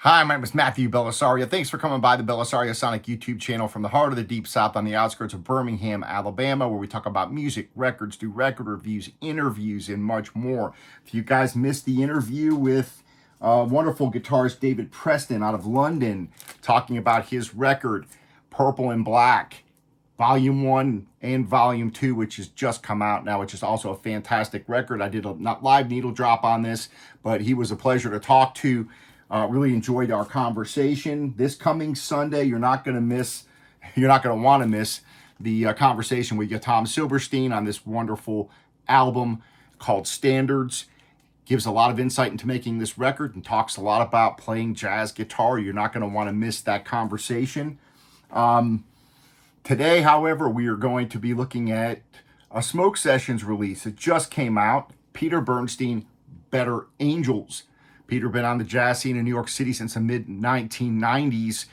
Hi, my name is Matthew Bellisario. Thanks for coming by the BellisarioSonic YouTube channel from the heart of the Deep South on the outskirts of Birmingham, Alabama, where we talk about music, records, do record reviews, interviews, and much more. If you guys missed the interview with wonderful guitarist David Preston out of London, talking about his record, Purple and Black, Volume 1 and Volume 2, which has just come out now, which is also a fantastic record. I did a not live needle drop on this, but he was a pleasure to talk to. Really enjoyed our conversation. This coming Sunday, you're not going to want to miss the conversation with Tom Silverstein on this wonderful album called Standards. Gives a lot of insight into making this record and talks a lot about playing jazz guitar. You're not going to want to miss that conversation. Today, however, we are going to be looking at a Smoke Sessions release. It just came out. Peter Bernstein, Better Angels. Peter been on the jazz scene in New York City since the mid-1990s.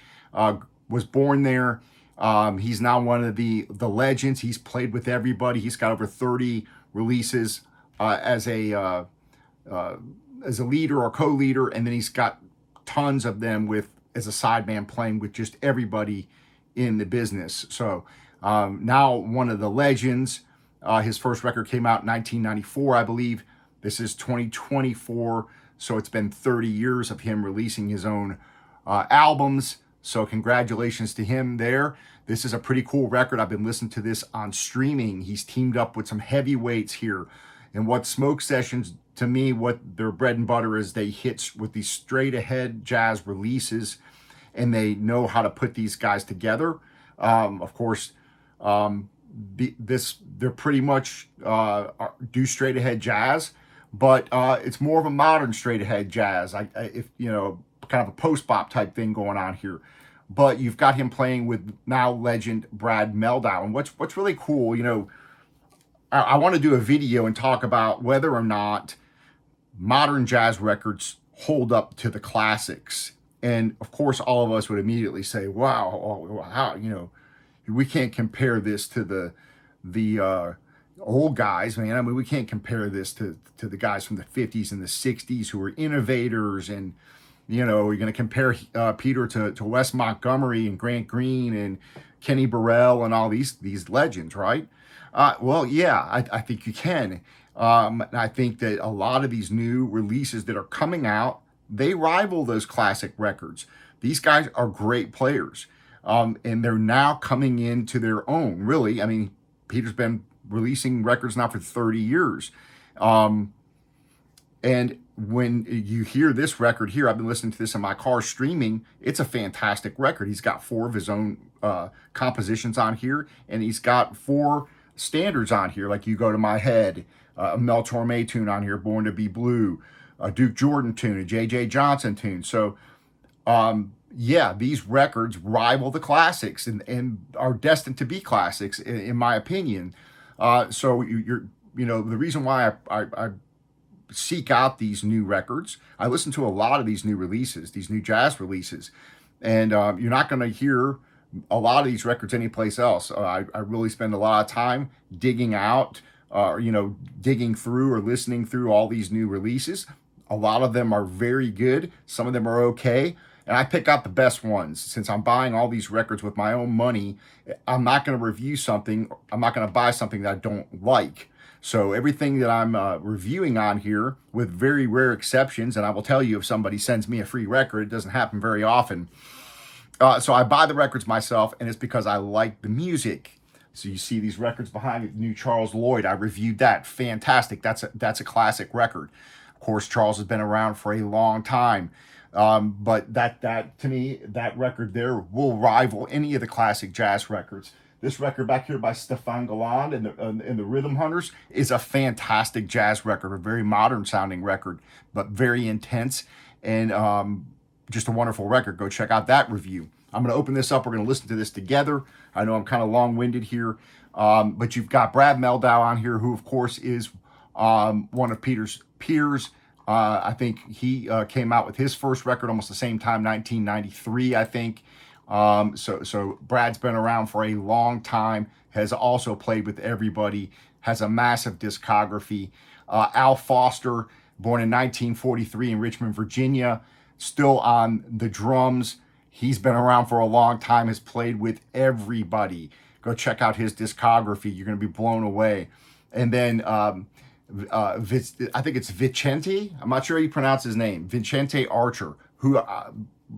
Was born there. He's now one of the legends. He's played with everybody. He's got over 30 releases as a leader or co-leader, and then he's got tons of them with as a sideman playing with just everybody in the business. So now one of the legends. His first record came out in 1994, I believe. This is 2024. So it's been 30 years of him releasing his own albums. So congratulations to him there. This is a pretty cool record. I've been listening to this on streaming. He's teamed up with some heavyweights here. And what Smoke Sessions, to me, what their bread and butter is, they hit with these straight ahead jazz releases, and they know how to put these guys together. Of course, they're pretty much do straight ahead jazz, but it's more of a modern straight ahead jazz. If you know, kind of a post bop type thing going on here. But you've got him playing with now legend Brad Mehldau. And what's really cool, you know, I want to do a video and talk about whether or not modern jazz records hold up to the classics. And of course, all of us would immediately say, "Wow, how, you know, we can't compare this to the old guys, man. I mean, we can't compare this to the guys from the 50s and the 60s who were innovators. And, you know, we're going to compare Peter to Wes Montgomery and Grant Green and Kenny Burrell and all these legends, right? Well, yeah, I think you can. And I think that a lot of these new releases that are coming out, they rival those classic records. These guys are great players. And they're now coming into their own, really. I mean, Peter's been releasing records now for 30 years. And when you hear this record here, I've been listening to this in my car streaming. It's a fantastic record. He's got 4 of his own compositions on here, and he's got 4 standards on here, like You Go to My Head, a Mel Torme tune on here, Born to Be Blue, a Duke Jordan tune, a J.J. Johnson tune. So, yeah, these records rival the classics and are destined to be classics, in my opinion. So you know, the reason why I seek out these new records, I listen to a lot of these new releases, these new jazz releases, and you're not going to hear a lot of these records anyplace else. I really spend a lot of time digging out, you know, digging through or listening through all these new releases. A lot of them are very good. Some of them are okay. And I pick out the best ones. Since I'm buying all these records with my own money, I'm not going to review something. I'm not going to buy something that I don't like. So everything that I'm reviewing on here, with very rare exceptions, and I will tell you if somebody sends me a free record, it doesn't happen very often. So I buy the records myself, and it's because I like the music. So you see these records behind me, new Charles Lloyd. I reviewed that. Fantastic. That's a classic record. Of course, Charles has been around for a long time. But that to me, that record there will rival any of the classic jazz records. This record back here by Stefan Galland and the Rhythm Hunters is a fantastic jazz record, a very modern sounding record, but very intense and just a wonderful record. Go check out that review. I'm going to open this up. We're going to listen to this together. I know I'm kind of long-winded here, but you've got Brad Mehldau on here, who of course is one of Peter's peers. I think he came out with his first record almost the same time, 1993, I think. So Brad's been around for a long time, has also played with everybody, has a massive discography. Al Foster, born in 1943 in Richmond, Virginia, still on the drums. He's been around for a long time, has played with everybody. Go check out his discography. You're going to be blown away. And then I think it's Vicente. I'm not sure how you pronounce his name. Vicente Archer, who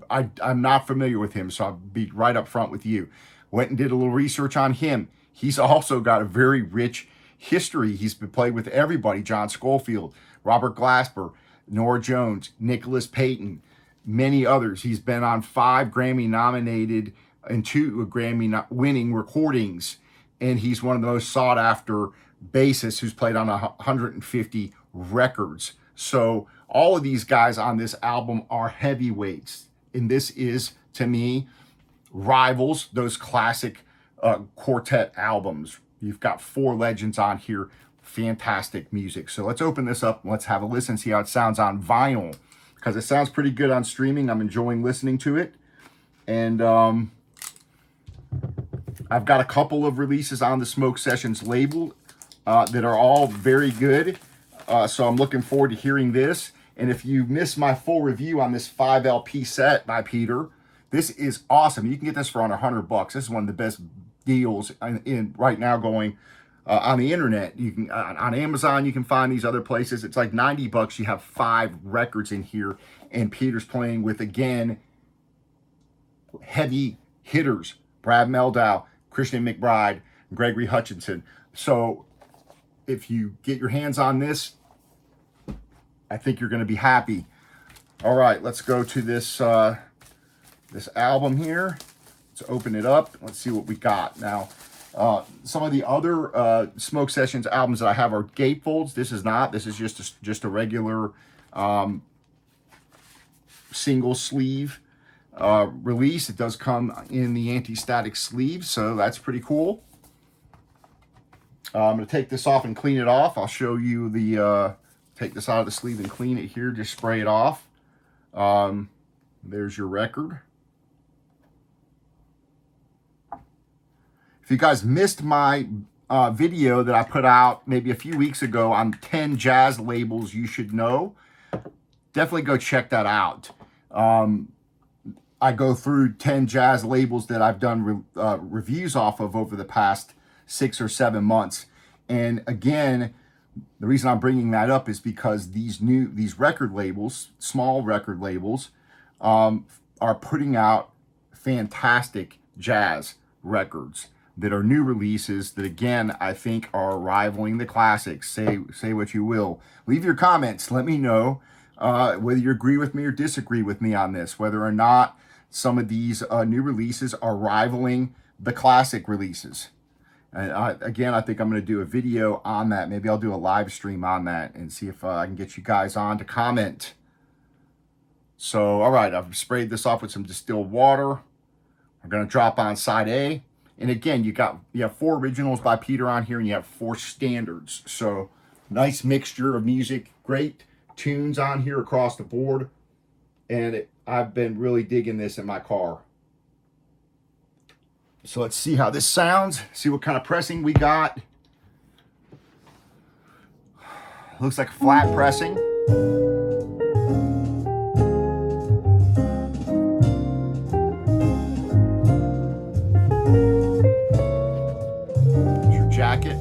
I'm not familiar with him, so I'll be right up front with you. Went and did a little research on him. He's also got a very rich history. He's been played with everybody: John Scofield, Robert Glasper, Norah Jones, Nicholas Payton, many others. He's been on 5 Grammy-nominated and 2 Grammy-winning recordings, and he's one of the most sought-after bassists who's played on 150 records. So all of these guys on this album are heavyweights, and this is, to me, rivals those classic quartet albums. You've got 4 legends on here. Fantastic music. So let's open this up and let's have a listen, see how it sounds on vinyl, because it sounds pretty good on streaming. I'm enjoying listening to it. And I've got a couple of releases on the Smoke Sessions label that are all very good. So I'm looking forward to hearing this. And if you missed my full review on this 5 LP set by Peter, this is awesome. You can get this for under $100. This is one of the best deals in right now going on the internet. You can on Amazon, you can find these other places. It's like $90. You have 5 records in here, and Peter's playing with, again, heavy hitters: Brad Mehldau, Christian McBride, Gregory Hutchinson. So if you get your hands on this, I think you're going to be happy. All right, let's go to this this album here. Let's open it up. Let's see what we got. Now, some of the other Smoke Sessions albums that I have are gatefolds. This is not. This is just a regular single sleeve release. It does come in the anti-static sleeve, so that's pretty cool. I'm going to take this off and clean it off. I'll show you the, take this out of the sleeve and clean it here. Just spray it off. There's your record. If you guys missed my video that I put out maybe a few weeks ago on 10 jazz labels you should know, definitely go check that out. I go through 10 jazz labels that I've done reviews off of over the past 6 or 7 months. And again, the reason I'm bringing that up is because these record labels, small record labels, are putting out fantastic jazz records that are new releases that, again, I think are rivaling the classics. Say what you will. Leave your comments. Let me know whether you agree with me or disagree with me on this, whether or not some of these new releases are rivaling the classic releases. And again, I think I'm going to do a video on that. Maybe I'll do a live stream on that and see if I can get you guys on to comment. So, all right, I've sprayed this off with some distilled water. I'm going to drop on side A. And again, you have 4 originals by Peter on here, and you have 4 standards. So, nice mixture of music, great tunes on here across the board. And I've been really digging this in my car. So let's see how this sounds, see what kind of pressing we got. Looks like flat pressing. Here's your jacket.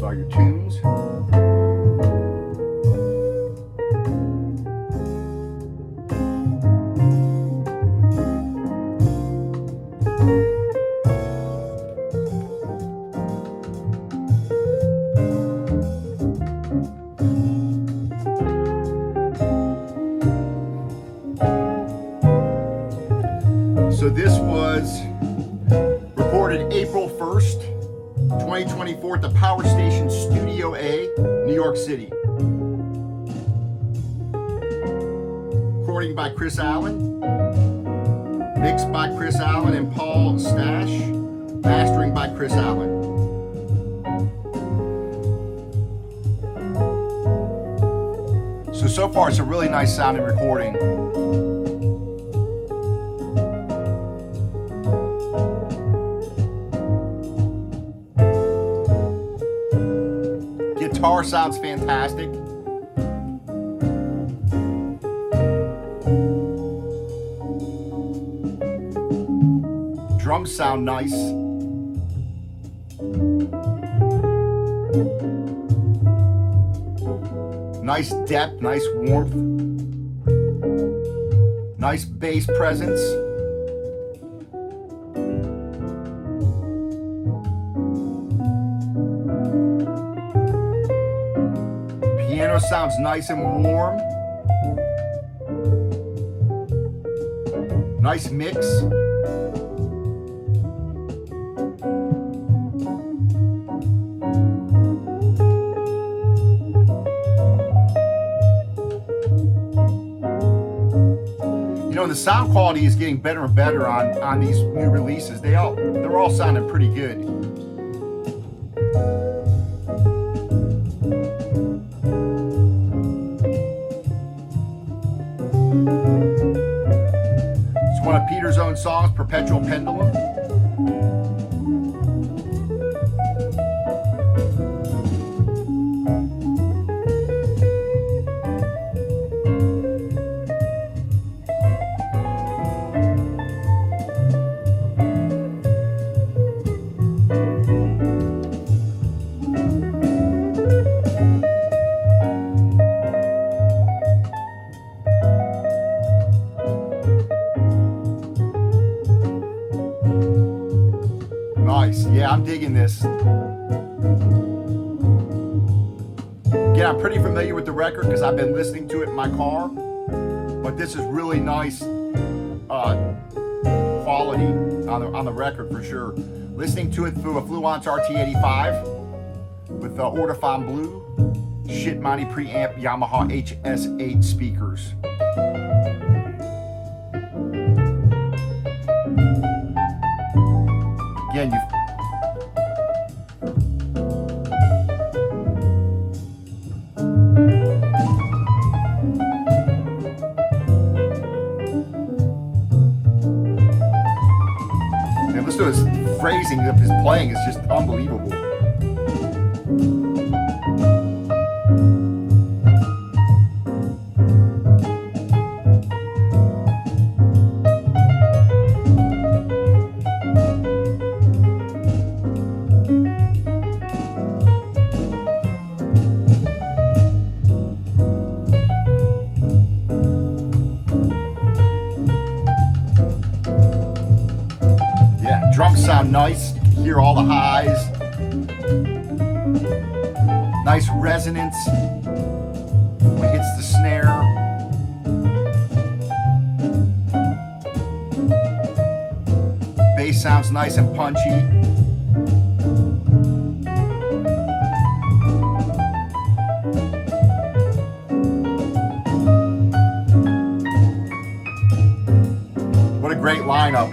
Your tunes. So this was recorded April 1st, 2024 at the Power Station Studio A, New York City. Recording by Chris Allen. Mixed by Chris Allen and Paul Stash. Mastering by Chris Allen. So far it's a really nice sounding recording. Guitar sounds fantastic. Drums sound nice. Nice depth, nice warmth. Nice bass presence. Piano sounds nice and warm. Nice mix. You know, the sound quality is getting better and better on these new releases. They're all sounding pretty good. It's one of Peter's own songs, Perpetual Pendulum. Nice. Yeah, I'm digging this. Again, I'm pretty familiar with the record because I've been listening to it in my car, but this is really nice quality on the record for sure. Listening to it through a Fluence RT85 with the audiophile blue, shit mighty preamp Yamaha HS8 speakers. Again, listen to his phrasing of his playing is just unbelievable. Drums sound nice. You can hear all the highs. Nice resonance when it hits the snare. Bass sounds nice and punchy. What a great lineup.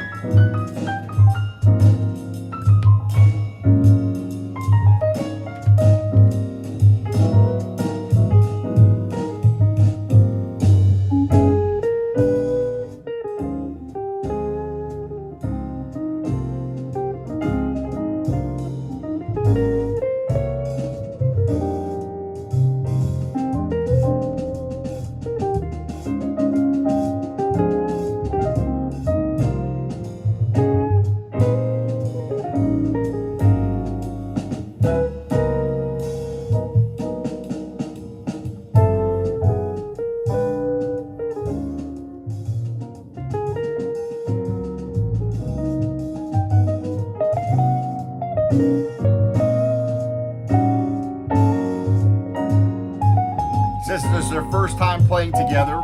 This is their first time playing together.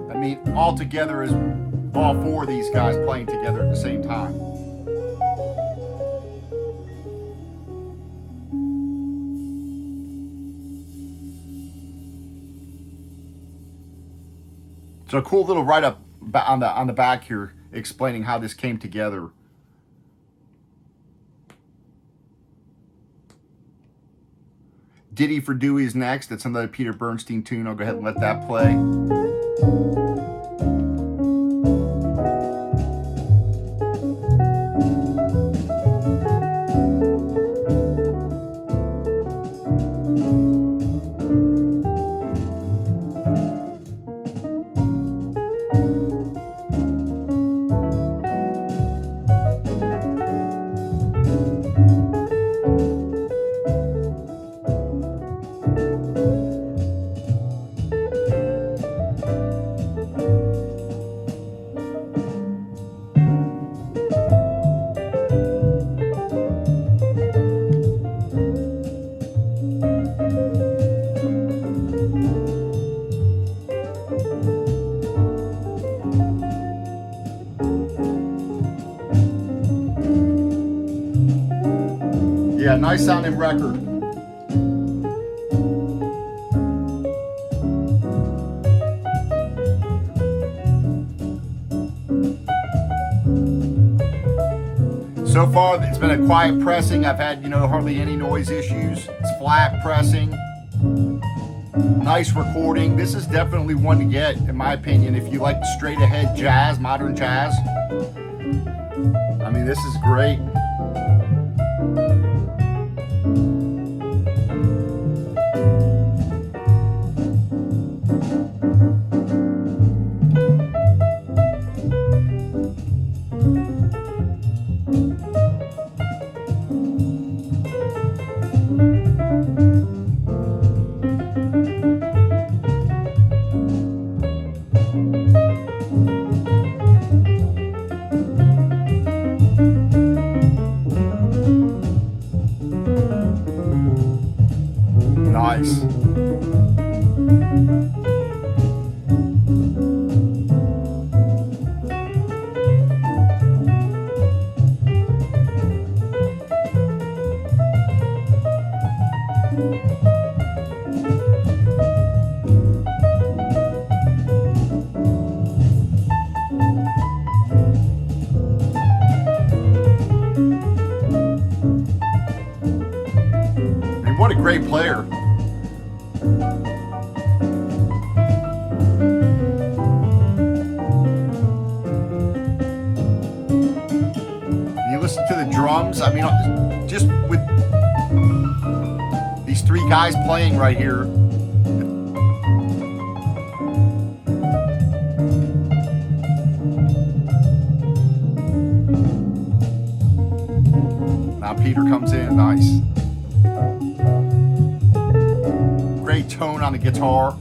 I mean, all together is all four of these guys playing together at the same time. So a cool little write-up on the back here explaining how this came together. Ditty for Dewey is next. That's another Peter Bernstein tune. I'll go ahead and let that play. Yeah, nice sounding record. So far, it's been a quiet pressing. I've had, hardly any noise issues. It's flat pressing. Nice recording. This is definitely one to get, in my opinion, if you like straight ahead jazz, modern jazz. I mean, this is great. Nice. And what a great player. Listen to the drums. I mean, just with these three guys playing right here. Now Peter comes in, nice. Great tone on the guitar.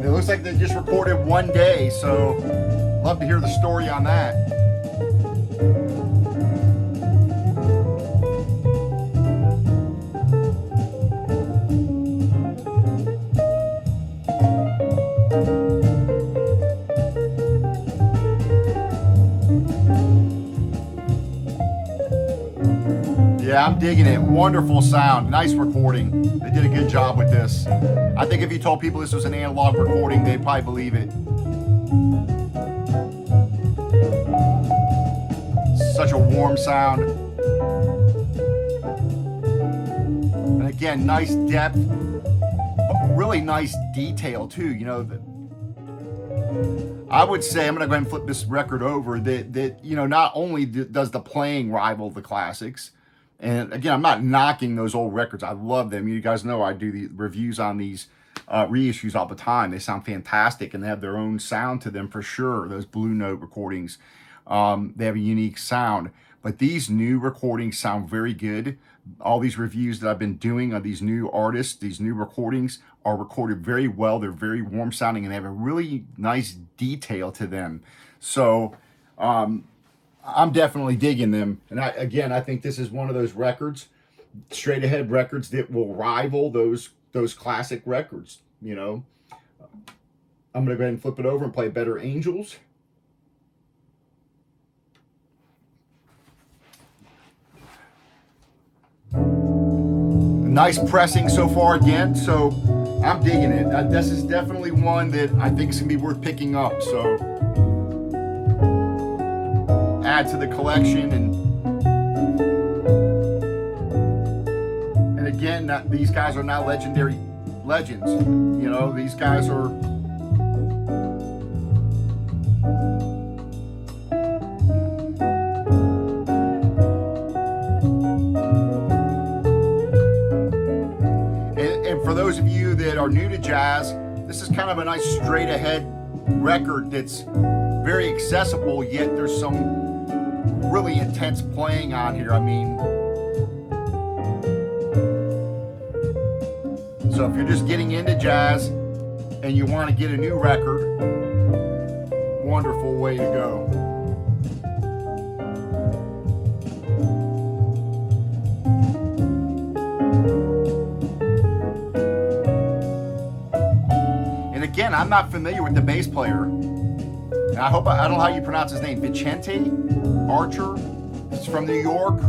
It looks like they just recorded one day, so love to hear the story on that. Yeah, I'm digging it. Wonderful sound. Nice recording. They did a good job with this. I think if you told people this was an analog recording, they'd probably believe it. Such a warm sound. And again, nice depth, but really nice detail too. I would say, I'm going to go ahead and flip this record over, that not only does the playing rival the classics, and again, I'm not knocking those old records. I love them. You guys know I do the reviews on these reissues all the time. They sound fantastic, and they have their own sound to them for sure. Those Blue Note recordings, they have a unique sound. But these new recordings sound very good. All these reviews that I've been doing of these new artists, these new recordings, are recorded very well. They're very warm sounding, and they have a really nice detail to them. So I'm definitely digging them. And I think this is one of those records, straight ahead records, that will rival those classic records. I'm going to go ahead and flip it over and play Better Angels. Nice pressing so far again, so I'm digging it. This is definitely one that I think is gonna be worth picking up, so add to the collection. And again, these guys are not legendary legends, you know, these guys are for those of you that are new to jazz, this is kind of a nice straight ahead record that's very accessible, yet there's some really intense playing on here. I mean, so if you're just getting into jazz and you want to get a new record, wonderful way to go. Again, I'm not familiar with the bass player. And I don't know how you pronounce his name. Vicente Archer. He's from New York.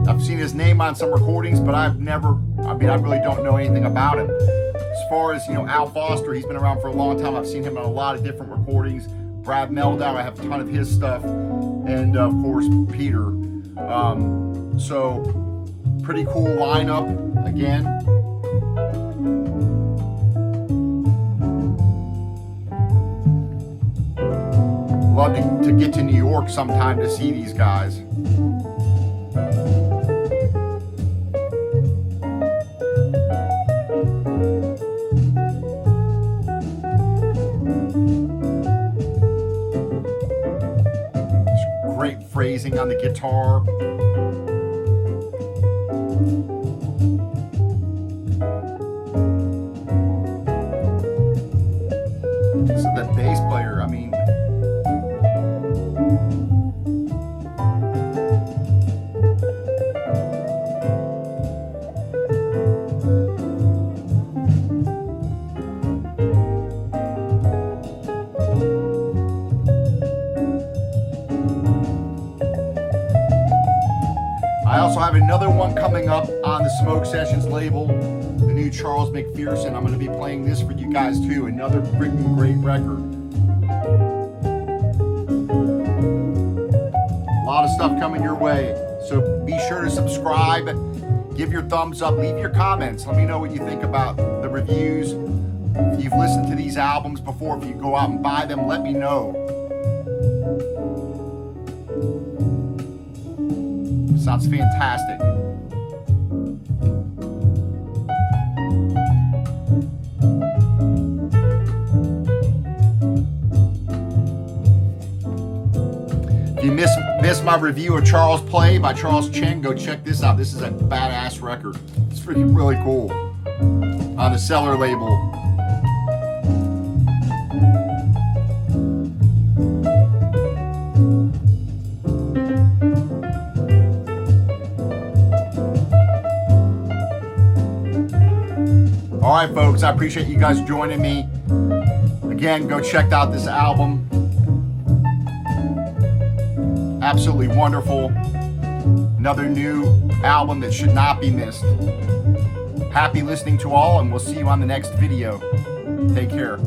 I've seen his name on some recordings, but I really don't know anything about him. As far as, you know, Al Foster, he's been around for a long time. I've seen him on a lot of different recordings. Brad Mehldau, I have a ton of his stuff. And of course, Peter. So, pretty cool lineup. Again, love to get to New York sometime to see these guys. Great phrasing on the guitar. So the bass player, I mean, I also have another one coming up on the Smoke Sessions label, the new Charles McPherson. I'm going to be playing this for you guys too. Another freaking great record. A lot of stuff coming your way. So be sure to subscribe, give your thumbs up, leave your comments. Let me know what you think about the reviews. If you've listened to these albums before, if you go out and buy them, let me know. Sounds fantastic. If you missed my review of Charles Play by Charles Cheng, go check this out. This is a badass record. It's really cool. On the Cellar label. All right, folks, I appreciate you guys joining me. Again, go check out this album. Absolutely wonderful. Another new album that should not be missed. Happy listening to all, and we'll see you on the next video. Take care.